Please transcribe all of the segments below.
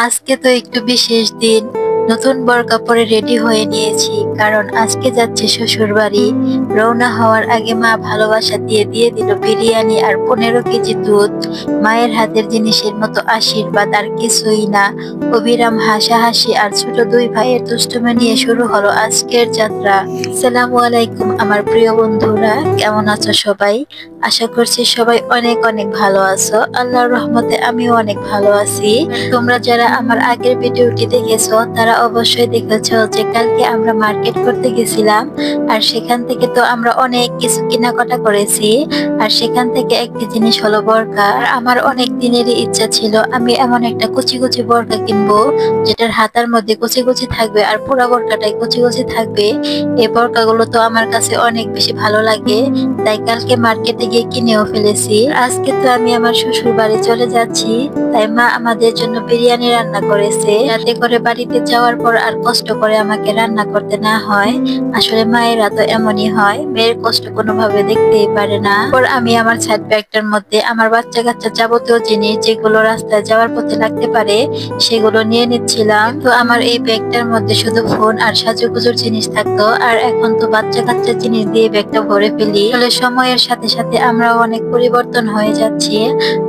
আজকে তো একটু বিশেষ দিন। নতুন বোরকা পরে রেডি হয়ে নিয়েছি, কারণ আজকে যাচ্ছি শ্বশুর বাড়ি। রওনা হওয়ার আগে মা ভালোবাসা দিয়ে দিয়ে দিল বিরিয়ানি আর 15 কেজি দুধ। মায়ের হাতের জিনিসের মতো আশীর্বাদ আর কিছুই না। অবিরাম হাসাহাসি আর ছোট দুই ভাইয়ের দুষ্টুমি নিয়ে শুরু হলো আজকের যাত্রা। আসসালামু আলাইকুম আমার প্রিয় বন্ধুরা, কেমন আছো সবাই? আশা করছি সবাই অনেক অনেক ভালো আছো। আল্লাহর রহমতে আমিও অনেক ভালো আছি। তোমরা যারা আমার আগের ভিডিওটি দেখেছো তারা অবশ্যই দেখেছো যে কালকে আমরা মার্কেট করতে গেছিলাম, আর সেখান থেকে তো আমরা অনেক কিছু কেনাকাটা করেছি। আর সেখান থেকে একটি জিনিস হলো বোরকা। আর আমার অনেক দিনেরই ইচ্ছা ছিল আমি এমন একটা কুচি কুচি বোরকা কিনবো, যেটার হাতার মধ্যে কুচি কুচি থাকবে আর পুরো বোরকাটাই কুচি কুচি থাকবে। এই বোরকাগুলো তো আমার কাছে অনেক বেশি ভালো লাগে, তাই কালকে মার্কেটে গিয়ে কিনেও ফেলেছি। আজকে তো আমি আমার শ্বশুর বাড়ি চলে যাচ্ছি, তাই মা আমাদের জন্য বিরিয়ানি রান্না করেছে, যাতে করে বাড়িতে যাওয়ার পর আর কষ্ট করে আমাকে রান্না করতে না হয়। আসলে মায়েরা তো এমনই হয়, মেয়ের কষ্ট কোনোভাবে দেখতেই পারে না। পর আমি আমার সাইড ব্যাগটার মধ্যে আমার বাচ্চা কাচ্চা যাবতীয় জিনিস যেগুলো রাস্তায় যাওয়ার পথে লাগতে পারে সেগুলো নিয়ে নিচ্ছিলাম। তো আমার এই ব্যাগটার মধ্যে শুধু ফোন আর সাজুগুজুর জিনিস থাকতো, আর এখন তো বাচ্চা কাচ্চা জিনিস দিয়ে ব্যাগটা ভরে ফেলি। আসলে সময়ের সাথে সাথে আমরাও অনেক পরিবর্তন হয়ে যাচ্ছি।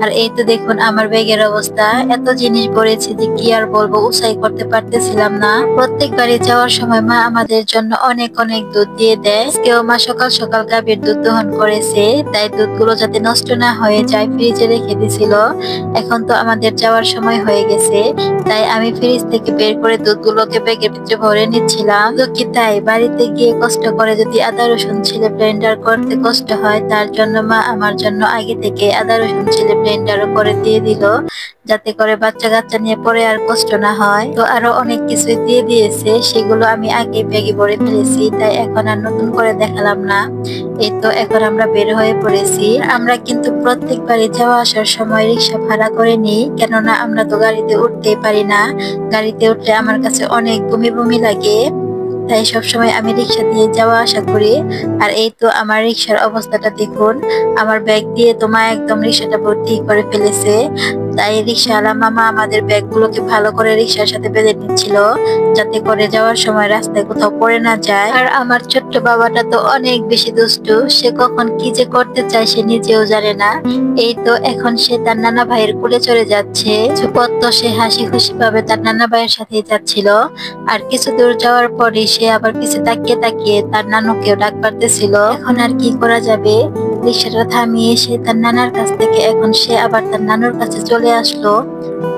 আর এই তো দেখুন আমার ব্যাগের অবস্থা, এত জিনিস ভরেছি যে কি আর বলবো, উসাই করতে পারতেছিলাম না। প্রত্যেকবারই যাওয়ার সময় মা আমাদের জন্য অনেক অনেক দুধ দিয়ে দেয়। কেউ মা সকাল সকাল গাভীর দুধ দহন করেছে, তাই দুধগুলো যাতে নষ্ট না হয়ে যায় ফ্রিজে রেখে দিছিল। এখন তো আমাদের যাওয়ার সময় হয়ে গেছে, তাই আমি ফ্রিজ থেকে বের করে দুধগুলোকে ব্যাগের ভিতরে ভরে নিচ্ছিলাম। তো কি তাই বাড়িতে গিয়ে কষ্ট করে যদি আদা রসুন ছিলে ব্লেন্ডার করতে কষ্ট হয়, তার জন্য মা আমার জন্য আগে থেকে আদা রসুন ছিলে ব্লেন্ডারও করে দিয়ে দিল, যাতে করে বাচ্চা কাচ্চা নিয়ে পরে আর কষ্ট না হয়। তো আরো অনেক কিছু দিয়ে দিয়েছে, সেগুলো আমি আগে ব্যাগে ভরে ফেলেছি, তাই এখন আর নতুন করে দেখালাম না। এই তো এখন আমরা বের হয়ে পড়েছি। আমরা কিন্তু প্রত্যেকবারই যাওয়া আসার সময় রিক্সা ভাড়া করে নিই, কেননা আমরা তো গাড়িতে উঠতেই পারি না। গাড়িতে উঠলে আমার কাছে অনেক বমি বমি লাগে, তাই সবসময় আমি রিক্সা দিয়ে যাওয়া আসা করি। আর এই তো আমার রিক্সার অবস্থাটা দেখুন, আমার ব্যাগ দিয়ে তো মা একদম রিক্সাটা ভর্তি করে ফেলেছে। তাই রিক্সাওয়ালা মামা আমাদের ব্যাগগুলোকে ভালো করে রিক্সার সাথে বেঁধে নিচ্ছিল, যাতে করে যাওয়ার সময় রাস্তায় কোথাও পড়ে না যায়। আর আমার ছোট্ট বাবাটা তো অনেক বেশি দুষ্টু, সে কখন কি যে করতে চায় সে নিজেও জানে না। এই তো এখন সে তার নানা ভাইয়ের কোলে চলে যাচ্ছে। কত সে হাসি খুশি ভাবে তার নানা ভাইয়ের সাথে যাচ্ছিল। আর কিছু দূর যাওয়ার পরে সে আবার কিছু তাকিয়ে তাকিয়ে তার নানুকেও ডাক পারতেছিল। এখন আর কি করা যাবে, রিক্সাটা থামিয়ে সে তার নানার কাছ থেকে এখন সে আবার তার নানুর কাছে চলে আসলো।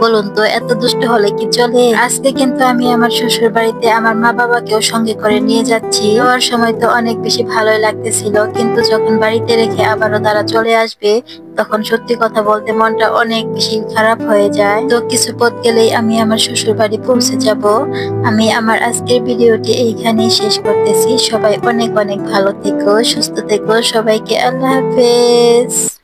বলুন তো এত দুষ্ট হলে কি চলে? আজকে কিন্তু আমি আমার শ্বশুর বাড়িতে আমার মা বাবাকেও সঙ্গে করে নিয়ে যাচ্ছি। যাওয়ার সময় তো অনেক বেশি ভালোই লাগতেছিল, কিন্তু যখন বাড়িতে রেখে আবারও তারা চলে আসবে, তখন সত্যি কথা বলতে মনটা অনেক বেশি খারাপ হয়ে যায়। তো কিছু পথ গেলেই আমি আমার শ্বশুর বাড়ি পৌঁছে যাব। আমি আমার আজকের ভিডিওটি এইখানেই শেষ করতেছি। সবাই অনেক অনেক ভালো থেকো, সুস্থ থেকো, সবাইকে আল্লাহ হাফেজ।